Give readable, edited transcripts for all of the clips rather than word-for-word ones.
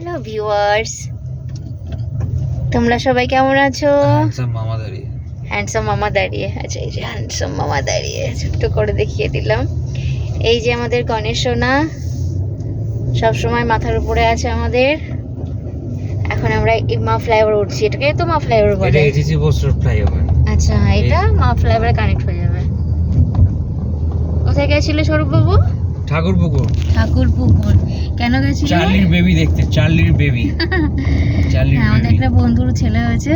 Hello viewers, তোমরা সবাই কেমন আছো? হ্যান্ডসাম মামা দাঁড়িয়ে আচ্ছা, এই যে হ্যান্ডসাম মামা দাঁড়িয়ে ছোট্ট করে দেখিয়ে দিলাম। এই যে আমাদের গণেশ সোনা সবসময় মাথার উপরে আছে আমাদের। এখন আমরা মা ফ্লাইওভার উঠছি। এটাকে তো মা ফ্লাইওভার বলে। আচ্ছা, এটা মা ফ্লাইওভারে কানেক্ট হয়ে যাবে। কোথায় গেছিল স্বরূপবাবু? ঠাকুরপুকুর। কেন গেছিল? চার্লির বেবি দেখতে। চার্লির বেবি। হ্যাঁ, আমাদের একটা বন্ধুর ছেলে হয়েছে,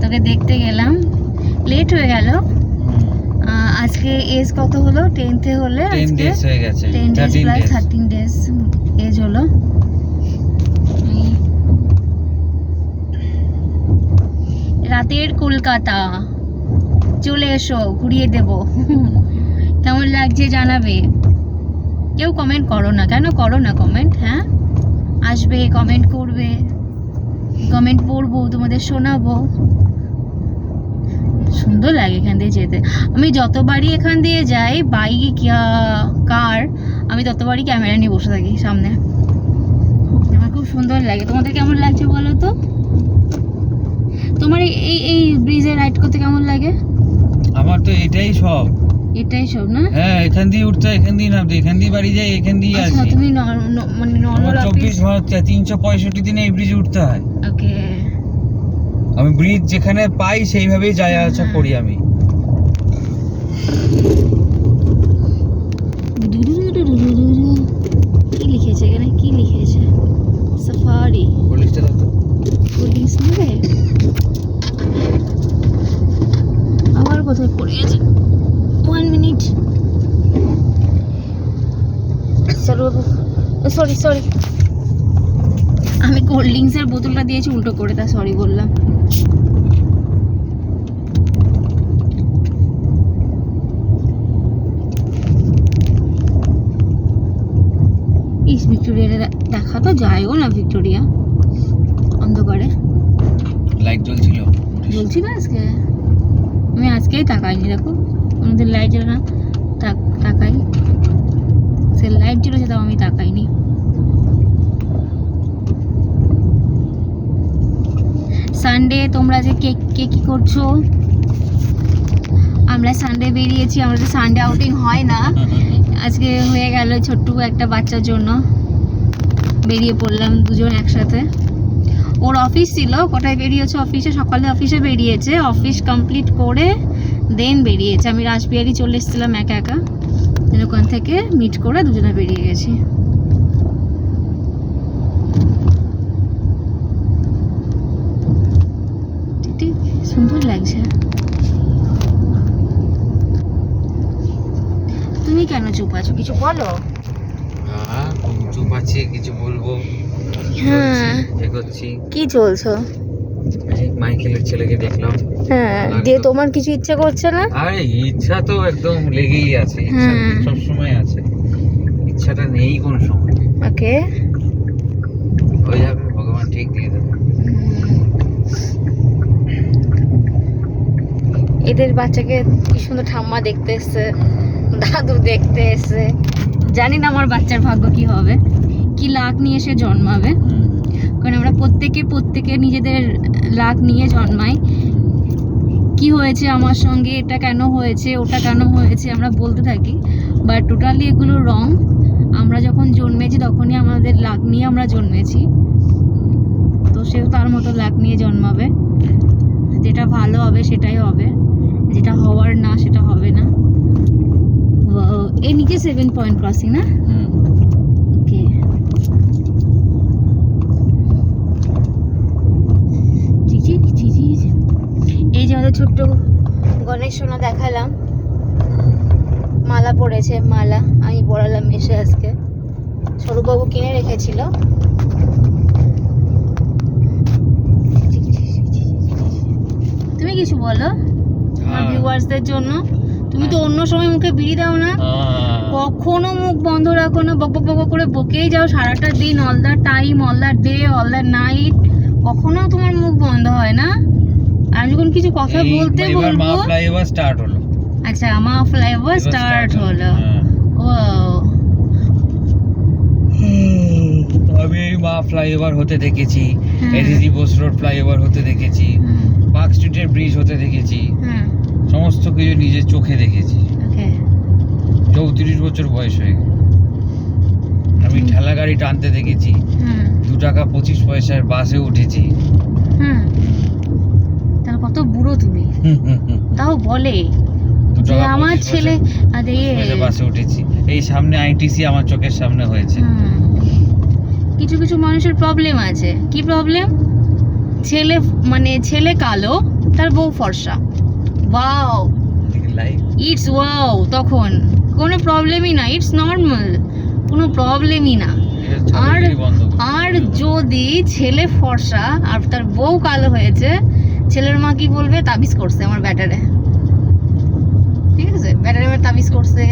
তোকে দেখতে গেলাম। লেট হয়ে গেল। আজকে এজ কত হলো? 10th হলে 10 ডেজ হয়ে গেছে। 10 ডেজ প্লাস 13 ডেজ এজ হলো। রাতের কলকাতা চলে এসো, ঘুরিয়ে দেব। কেমন লাগছে জানাবে। কেউ কমেন্ট করো না, কেন করো না কমেন্ট? হ্যাঁ, আসবে, কমেন্ট করবে, কমেন্ট পড়বো, তোমাদের শোনাবো। সুন্দর লাগে এখান দিয়ে যেতে। আমি যতবারই এখান দিয়ে যাই, বাইক কার, আমি ততবারই ক্যামেরা নিয়ে বসে থাকি সামনে। আমার খুব সুন্দর লাগে। তোমাদের কেমন লাগছে বলো তো? তোমার এই ব্রিজে রাইড করতে কেমন লাগে? আমার তো এটাই সব না। হ্যাঁ, এখান দিয়ে উঠতে, এখান দিয়ে নামতে, এখান দিয়ে বাড়ি যাই, এখান দিয়ে আসি। আচ্ছা, তুমি মানে নরমাল 24 ঘন্টা 365 দিনে এই ব্রিজে উঠতে হয়। ওকে। আমি ব্রিজ যেখানে পাই সেইভাবেই যাওয়া আসা করি আমি। কি লিখেছে এখানে? কি লিখেছে? সাফারি। পুলিশটা তো পুলিশ নেবে। আবার কোথায় পড়ে গেছে? 1 মিনিট। সরি, আমি কোল্ড ড্রিঙ্কসের বোতলটা দিয়েছি উল্টো করে, তা সরি বললাম। ভিক্টোরিয়া দেখা তো যায়ও না। ভিক্টোরিয়া অন্ধকারে লাইট জ্বলছিল আজকে। আমি আজকেই তাকাইনি। দেখো, আমাদের লাইট জ্বলে না, তাকাই। সে লাইট জ্বলেছে, তাও আমি তাকাইনি। সানডে তোমরা যে কে কি করছো? আমরা সানডে বেরিয়েছি। আমাদের সানডে আউটিং হয় না, আজকে হয়ে গেল। ছোট্ট একটা বাচ্চার জন্য বেরিয়ে পড়লাম দুজন একসাথে। ওর অফিস ছিল। কোথায় বেরিয়েছে? অফিসে, সকালে অফিসে বেরিয়েছে। অফিস কমপ্লিট করে দেন বেরিয়েছে। আমি রাসবিহারি চলে এসেছিলাম একা একা। ওখান থেকে মিট করে দুজনে বেরিয়ে গেছি। সুন্দর লাগছে। তুমি কেন চুপ আছো? কিছু বলো। চুপ আছি, কিছু বলবো। হ্যাঁ, এগোচ্ছি। কি চলছো? মাইকেলের ছেলেকে দেখলাম। হ্যাঁ, দিয়ে তোমার কিছু ইচ্ছা করছে না? আরে ইচ্ছা তো একদম লেগেই আছে। ইচ্ছা সব সময় আছে, ইচ্ছাটা নেই কোন সময়। ওকে, হয়ে যাবে, ভগবান ঠিক দিয়ে দেবে। এদের বাচ্চাকে কি সুন্দর ঠাম্মা দেখতে এসছে, দাদু দেখতে এসছে। জানি না আমার বাচ্চার ভাগ্য কি হবে, কি লাক নিয়ে সে জন্মাবে। কারণ আমরা প্রত্যেকে নিজেদের লাক নিয়ে জন্মাই। কি হয়েছে আমার সঙ্গে, এটা কেন হয়েছে, ওটা কেন হয়েছে, আমরা বলতে থাকি। বাট টোটালি এগুলো রং। আমরা যখন জন্মেছি তখনই আমাদের লাক নিয়ে আমরা জন্মেছি। তো সেও তার মতো লাক নিয়ে জন্মাবে। যেটা ভালো হবে সেটাই হবে, যেটা হওয়ার না সেটা হবে না। এই নিচে 7 পয়েন্ট ক্রসিং না? ওকে। এই যে আমাদের ছোট্ট গণেশ সোনা দেখালাম, মালা পড়েছে। মালা আমি পড়ালাম এসে আজকে। স্বরূপবাবু কিনে রেখেছিল। তুমি কিছু বলো আমার ভিউয়ার্সদের জন্য। তুমি তো অন্য সময় মুখে বিড়ি দাও না, কখনো মুখ বন্ধ রাখো না, বক বক করে বকেই যাও সারাটা দিন, all the time, all the day, all the night. কখনো তোমার মুখ বন্ধ হয় না। আমি যখন কিছু কথা বলতে বলবো, ফ্লাইওভার স্টার্ট হলো। আচ্ছা, আমার ফ্লাইওভার স্টার্ট হলো। ও আমি এই মা ফ্লাইওভার হতে দেখেছি, হ্যাঁ। এসএসজি বোস রোড ফ্লাইওভার হতে দেখেছি, পার্ক স্ট্রিটের ব্রিজ হতে দেখেছি, সমস্ত কিছু নিজের চোখে দেখেছি। ওকে 34 বছর বয়স হয়ে গেল। আমি ঠেলা গাড়ি টানতে দেখেছি, 2 টাকা 25 পয়সার বাসে উঠেছি। তাহলে কত বুড়ো তুমি, তাও বলে 2 যে টাকা আমার 25 ছেলে আরে পয়সার বাসে উঠেছি। এই সামনে আইটিসি আমার চোখের সামনে হয়েছে। কিছু কিছু মানুষের প্রবলেম আছে। কি প্রবলেম? ছেলে মানে ছেলে কালো, তার বউ ফর্সা, ওয়াও লাইফ ইটস ওয়াও, তখন কোনো প্রবলেমই না, ইটস নর্মাল, কোনো প্রবলেমই না। আর যদি ছেলে ফর্সা আর তার বউ কালো হয়েছে, ছেলের মা কি বলবে? তাবিজ করছে আমার ব্যাটারে, ঠিক আছে, ব্যাটারে আমার তাবিজ করছে,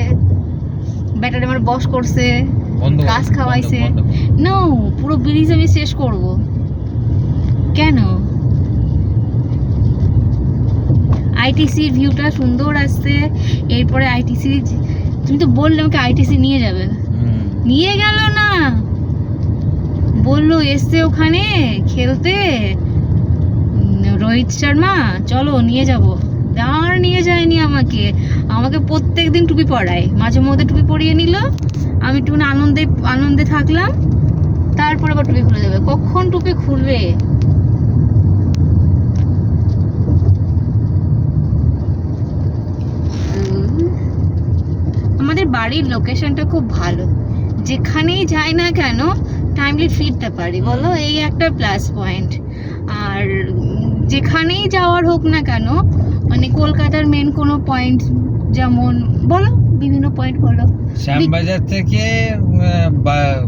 ব্যাটারে আমার বস করছে, গাছ খাওয়াইছে। নো, পুরো ব্রিজ আমি শেষ করব। কেন? আইটিসির ভিউটা সুন্দর আসছে, এরপরে আইটিসি, তুমি তো বললে আমাকে আইটিসি নিয়ে যাবে, নিয়ে গেল না, বললো এসছে ওখানে খেলতে রোহিত শর্মা, চলো নিয়ে যাব। আর নিয়ে যায়নি আমাকে, আমাকে প্রত্যেকদিন টুপি পরায়, মাঝে মধ্যে টুপি পরিয়ে নিল, আমি একটু আনন্দে আনন্দে থাকলাম, তারপরে আবার টুপি খুলে দেবে। কখন টুপি খুলবে? আমাদের বাড়ির লোকেশনটা খুব ভালো, যেখানেই যাই না কেন টাইমলি ফিরতে পারি, বলো, এই একটা প্লাস পয়েন্ট। আর যেখানেই যাওয়ার হোক না কেন, মানে কলকাতার মেন কোনো পয়েন্ট, যেমন বলো বিভিন্ন পয়েন্ট বলো, শ্যামবাজার থেকে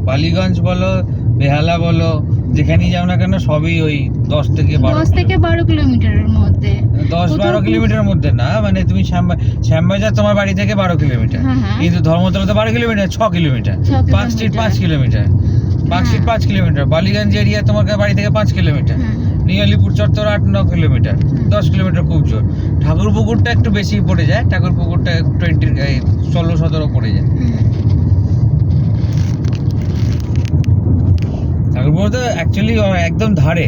বালিগঞ্জ বলো, বেহালা বলো, যেখানেই যাও না কেন সবই ওই 10 থেকে 12 কিলোমিটারের মধ্যে। 10-12 কিলোমিটারের মধ্যে না, মানে তুমি শ্যামবাজার তোমার বাড়ি থেকে 12 কিলোমিটার, কিন্তু ধর্মতলা তো 12 kilometre, 6 kilometre, park street 5 kilometre, park street 5 kilometre, Ballygunge area তোমার বাড়ি থেকে 5 কিলোমিটার, নিয়ালিপুর চত্বর 8-9 কিলোমিটার, 10 কিলোমিটার খুব জোর। ঠাকুরপুকুরটা একটু বেশি পড়ে যায়, ঠাকুরপুকুরটা 16-17 পড়ে যায়। ঠাকুরপুকুর তো অ্যাকচুয়ালি একদম ধারে,